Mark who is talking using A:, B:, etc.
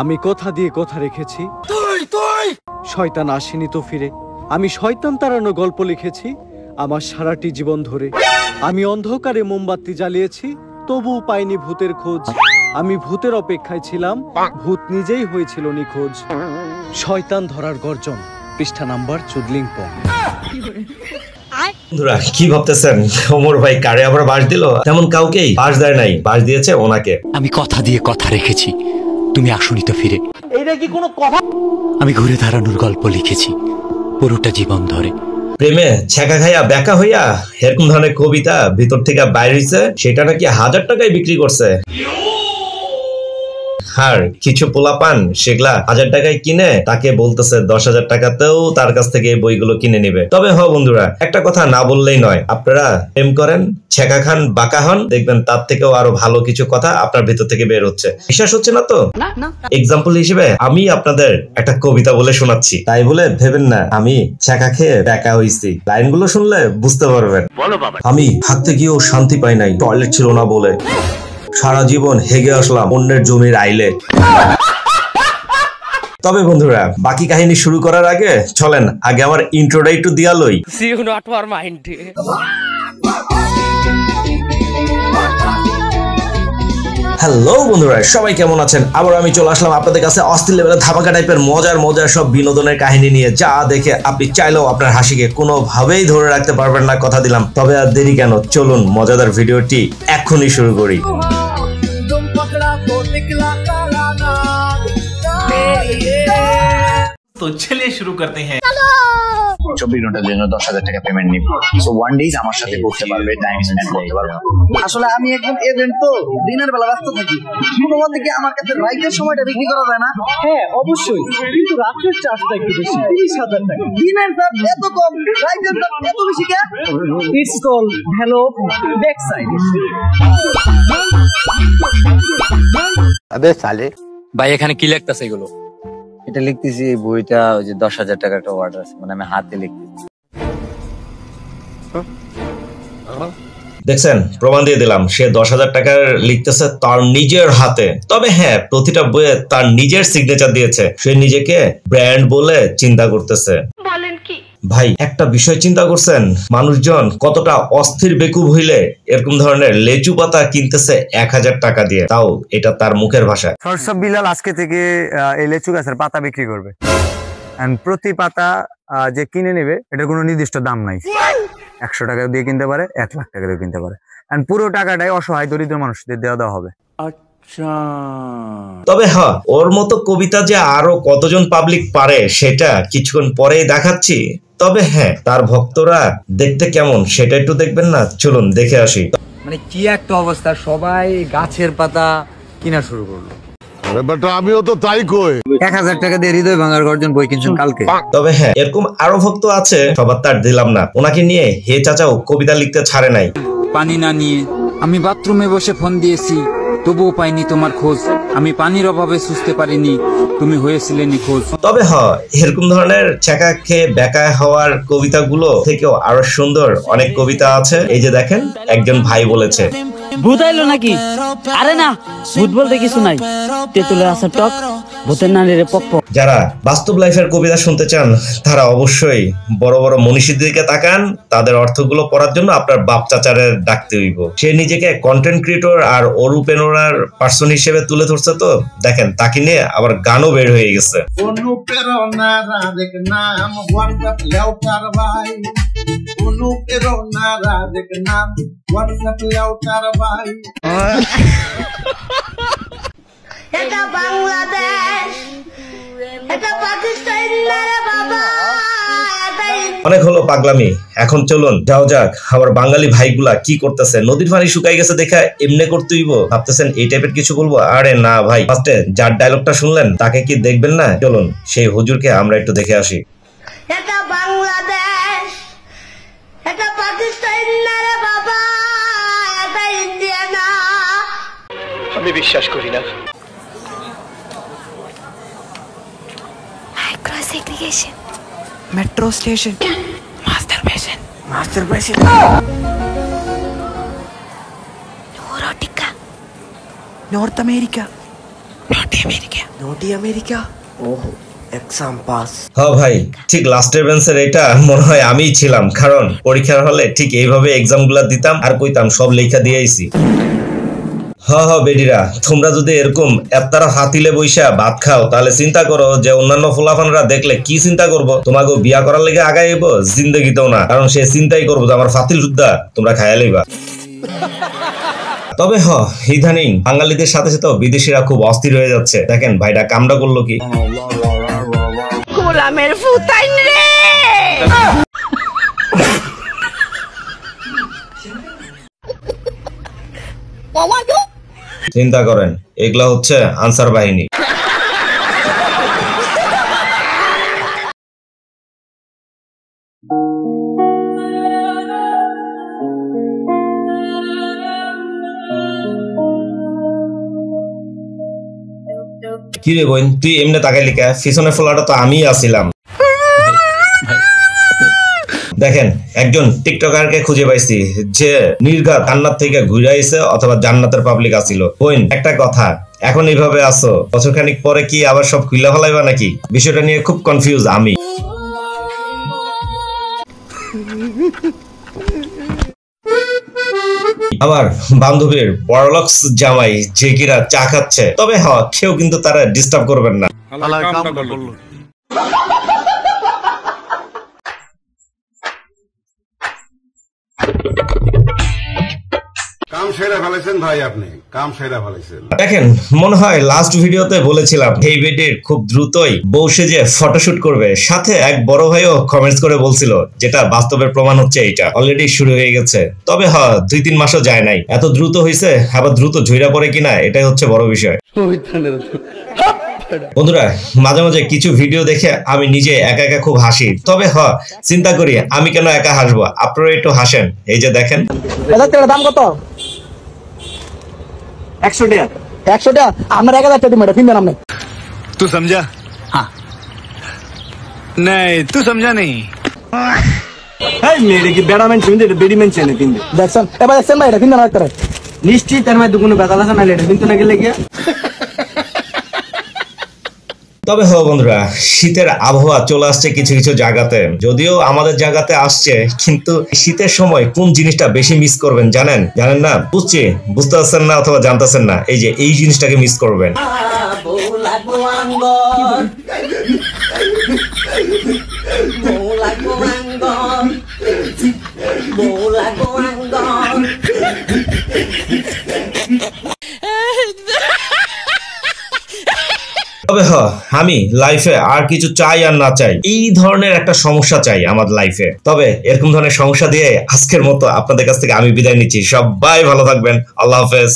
A: আমি কথা দিয়ে কথা রেখেছি। শয়তান আসেনি তো ফিরে। আমি শয়তান তাড়ানো গল্প লিখেছি আমার সারাটি জীবন ধরে। আমি অন্ধকারে মোমবাতি জ্বালিয়েছি, তবুও পাইনি ভূতের খোঁজ। আমি ভূতের অপেক্ষায় ছিলাম, ভূত নিজেই হয়েছিল নিখোঁজ। শয়তান ধরার গর্জন, পৃষ্ঠা নাম্বার চুদলিংপং।
B: বন্ধুরা কি ভাবতেছেন, ওমর ভাই কারে আবার বাস দিল? তেমন কাউকেই বাস দেয় নাই, বাস দিয়েছে ওনাকে।
C: আমি কথা দিয়ে কথা রেখেছি, তুমি আসনি তো ফিরে।
A: এইটা কি কোনো কথা?
C: আমি ঘুরে দাঁড়ানোর গল্প লিখেছি পুরোটা জীবন ধরে।
B: প্রেমে ছেঁকা খাইয়া বেকা হইয়া এরকম ধরনের কবিতা ভিতর থেকে বাইর হইছে, সেটা নাকি 1000 টাকায় বিক্রি করছে। আর কিছু পোলাপান সেগুলা 1000 টাকায় কিনে তাকে বলতেছে 10,000 টাকাতেও তার কাছ থেকে এই বইগুলো কিনে নিবে। তবে বন্ধুরা, একটা কথা না বললেই নয়, আপনারা প্রেম করেন, ছেঁকা খান, বাঁকা হন, দেখবেন তার থেকেও আরো ভালো কিছু কথা আপনার ভিতর থেকে বের হচ্ছে। বিশ্বাস হচ্ছে না তো? এক্সাম্পল হিসেবে আমি আপনাদের একটা কবিতা বলে শোনাচ্ছি, তাই বলে ভেবেন না আমি ছেঁকা খেয়ে বেকা হইছি। লাইনগুলো শুনলে বুঝতে পারবেন। আমি হাঁটতে গিয়েও শান্তি পাই নাই, টয়লেট ছিল না বলে। সারা জীবন হেগে আসলাম অন্যের জমির আইলে। তবে বন্ধুরা, বাকি কাহিনী শুরু করার আগে চলেন আগে আমার ইন্ট্রোটা একটু দিয়া লই। হ্যালো বন্ধুরা, সবাই কেমন আছেন? আবার আমি চলে আসলাম আপনাদের কাছে অস্থির লেভেলের ধামাকা টাইপের মজার সব বিনোদনের কাহিনী নিয়ে, যা দেখে আপনি চাইলেও আপনার হাসিকে কোনোভাবেই ধরে রাখতে পারবেন না, কথা দিলাম। তবে আর দেরি কেন, চলুন মজাদার ভিডিওটি এখনই শুরু করি।
D: तो चलिए शुरू करते हैं।
E: 24 ঘন্টার জন্য 10,000 টাকা পেমেন্ট নিব। সো ওয়ান ডেজ আমার সাথে করতে পারবে, টাইম স্পেন্ড করতে পারবে।
F: আসলে আমি একজন এজেন্ট, তো দিনের বেলা ব্যস্ত থাকি। কোনো মতে কি আমার কাছে রাইতের সময়টা বিক্রি করা যায় না?
A: হ্যাঁ অবশ্যই, কিন্তু রাতের চার্জটা একটু বেশি, 30,000 টাকা।
F: দিনের চার্জ এত কম, রাইতের চার্জ এত বেশি কেন?
A: It's call hello back side.
G: আবে সালে
C: ভাই এখানে কি লিখতাছে এগুলো?
G: এটা লিখতেছি এই বইটা, ওই যে 10,000 টাকার একটা অর্ডার আছে, মানে আমি হাতে লিখতেছি।
B: দেখছেন, প্রমাণ দিয়ে দিলাম, সে 10,000 টাকার লিখতেছে তার নিজের হাতে। তবে হ্যাঁ, প্রতিটা বইয়ে তার নিজের সিগনেচার দিয়েছে। সে নিজেকে ব্র্যান্ড বলে চিন্তা করতেছে। বলেন কি ভাই, একটা বিষয় চিন্তা করছেন, মানুষজন কতটা অস্থির বেকুব হইলে এরকম ধরনের লেচু পাতা কিনতেছে 1000 টাকা দিয়ে, তাও এটা তার মুখের ভাষা।
H: সরসব বিলাল আজকে থেকে এই লেচু গাছের পাতা বিক্রি করবে। প্রতি পাতা যে কিনে নেবে এটার কোনো নির্দিষ্ট দাম নাই। 100 টাকা দিয়ে কিনতে পারে, 1 লাখ টাকা দিয়ে কিনতে পারে। পুরো টাকাটাই অসহায় দরিদ্র মানুষদের দেওয়া হবে।
B: তবে ওর মতো কবিতা যে আরো কতজন পাবলিক পারে সেটা কিছুক্ষণ পরেই দেখাচ্ছি। তবে হ্যাঁ, তার ভক্তরা দেখতে কেমন সেটা একটু দেখবেন না? চলুন দেখে আসি।
H: মানে কি একটা অবস্থা, সবাই গাছের পাতা কিনা শুরু করলো।
I: আমিও তো তাই কই।
H: 1000 টাকা দিয়ে হৃদয় ভাঙার গর্জন বই কিনছেন কালকে।
B: তবে হ্যাঁ, এরকম আরো ভক্ত আছে, সবার তার দিলাম না। ওনাকে নিয়ে হে চাচাও কবিতা লিখতে ছাড়ে নাই।
J: পানি না নিয়ে আমি বাথরুমে বসে ফোন দিয়েছি, তবুও পাইনি তোমার খোঁজ। আমি পানির অভাবে সুস্থে পারিনি, তুমি হয়েছিলে নিখোঁজ।
B: তবে এরকম ধরনের ছেঁকা খেয়ে বেকা হওয়ার কবিতাগুলো থেকেও আরো সুন্দর অনেক কবিতা আছে। এই যে দেখেন, একজন ভাই বলেছে,
K: ভূত আইলো নাকি? আরে না, ভূত বলতে কিছু নাই, তেঁতুলের আসার টক, ভূতের নানির পক্ষ।
B: যারা বাস্তব লাইফের কবিতা শুনতে চান তারা অবশ্যই বড় বড় মনীষীর দিকে তাকান। তাদের অর্থগুলো পড়ার জন্য আপনার বাপ চাচারের ডাকতে হইব। সে নিজেকে কন্টেন্ট ক্রিয়েটর আর অনুপ্রেরণার পার্সন হিসেবে তুলে ধরছে, তো দেখেন তাকে নিয়ে আবার গানও বের হয়ে গেছে।
L: এটা বাংলাদেশ, এটা পাকিস্তান না রে বাবা।
B: অনেক হলো পাগলামি, এখন চলুন যাও যাক আবার বাঙালি ভাইগুলা কি করতেছে। নদীর পানি শুকাই গেছে দেখা এমনি করতেইব ভাবতেছেন এই টাইপের কিছু বলবো? আরে না ভাই, ফার্স্টে যার ডায়লগটা শুনলেন তাকে কি দেখবেন না? চলুন সেই হুজুরকে আমরা একটু দেখে আসি।
L: এটা বাংলাদেশ, এটা পাকিস্তান না রে বাবা, এটা ইন্ডিয়া না।
D: আমি বিশ্বাস করি না।
L: Micro segregation,
J: metro station,
L: masturbation,
J: north America,
F: নটি আমেরিকা ওহ এক্সাম পাস।
B: হ্যাঁ ভাই, ঠিক লাস্টের বেঞ্চের এটা মনে হয় আমিই ছিলাম, কারণ পরীক্ষার হলে ঠিক এইভাবে এক্সাম গুলা দিতাম আর কইতাম সব লেখা দিয়ে আইছি। বেডিরা, তোমরা যদি এরকম এত্তারা ফাতিলে বইসা ভাত খাও তাহলে চিন্তা করো যে অন্যান্য ফুলাফানরা দেখলে কি চিন্তা করবো, তোমাকে বিয়া করার লেগে আগাইব জিন্দগিতেও না, কারণ সে চিন্তাই করবো যে আমার ফাতিল সুদ্ধা তোমরা খাইয়া লইবা। তবে ইদানিং বাঙালিদের সাথে সাথে বিদেশিরা খুব অস্থির হয়ে যাচ্ছে। দেখেন ভাইটা কামটা করলো কি,
L: গোলামের ফুতাইন রে।
B: চিন্তা করেন এগুলা হচ্ছে আনসার বাহিনী। কি রে বোন, তুই এমনি তাকাইলি কে? পিছনের ফোলাটা তো আমিই আছিলাম। দেখেন একজন টিকটকারকে খুঁজে পাইছি যে নির্ঘাত জান্নাত থেকে ঘুরে আইছে অথবা জান্নাতের পাবলিক আসিল। বোন একটা কথা, এখন এইভাবে আসো, বছরখানিক পরে কি আবার সব খুইলা ফেলাইবা নাকি? বিষয়টা নিয়ে খুব কনফিউজ আমি। আমার বান্ধবীর বড়লক্স জামাই যে কিরা চা খাচ্ছে, তবে কেউ কিন্তু তারা ডিস্টার্ব করবেন না।
I: কাম সেরা ফেলেছেন ভাই, আপনি কাম সেরা ফেলেছেন।
B: দেখেন মনে হয় লাস্ট ভিডিওতে বলেছিলাম এই বেডের খুব দ্রুতই বউ সেজে ফটোশুট করবে, সাথে এক বড় ভাইও কমেন্টস করে বলছিল, যেটা বাস্তবের প্রমাণ হচ্ছে এইটা অলরেডি শুরু হয়ে গেছে। তবে 2-3 মাসও যায় নাই, এত দ্রুত হয়েছে, আবার দ্রুত ঝইরা পড়ে কিনা এটাই হচ্ছে বড় বিষয়। বন্ধুরা মাঝে মাঝে কিছু ভিডিও দেখে আমি নিজে একা একা খুব হাসি, তবে চিন্তা করি আমি কেন একা হাসবো, আপনারা একটু হাসেন। এই যে দেখেন
F: দাম কত? 100 টাকা। 100 টাকা আমার 1000 টাকা দিবেন, কিনবেন আপনি?
E: तू समझा? हाँ नहीं तू समझा नहीं।
F: এই মেরে কি বেড়া মেন চিনতে বেডি মেন চেনে কিনবে দেখছেন? এবার দেখছেন ভাই এটা কিনবেন না করে নিশ্চিত তার মধ্যে কোনো বেতাল আছে না, এটা কিন্তু না গেলে গিয়া।
B: তবে বন্ধুরা শীতের আবহাওয়া চলে আসছে কিছু কিছু জায়গাতে, যদিও আমাদের জায়গাতে আসছে, কিন্তু শীতের সময় কোন জিনিসটা বেশি মিস করবেন জানেন না? বুঝতে পারছেন না অথবা জানতেছেন না, এই যে এই জিনিসটাকে মিস করবেন। তবে আমি লাইফে আর কিছু চাই আর না চাই, এই ধরনের একটা সমস্যা চাই আমার লাইফে। তবে এরকম ধরনের সমস্যা দিয়ে আজকের মতো আপনাদের কাছ থেকে আমি বিদায় নিচ্ছি। সবাই ভালো থাকবেন, আল্লাহ হাফেজ।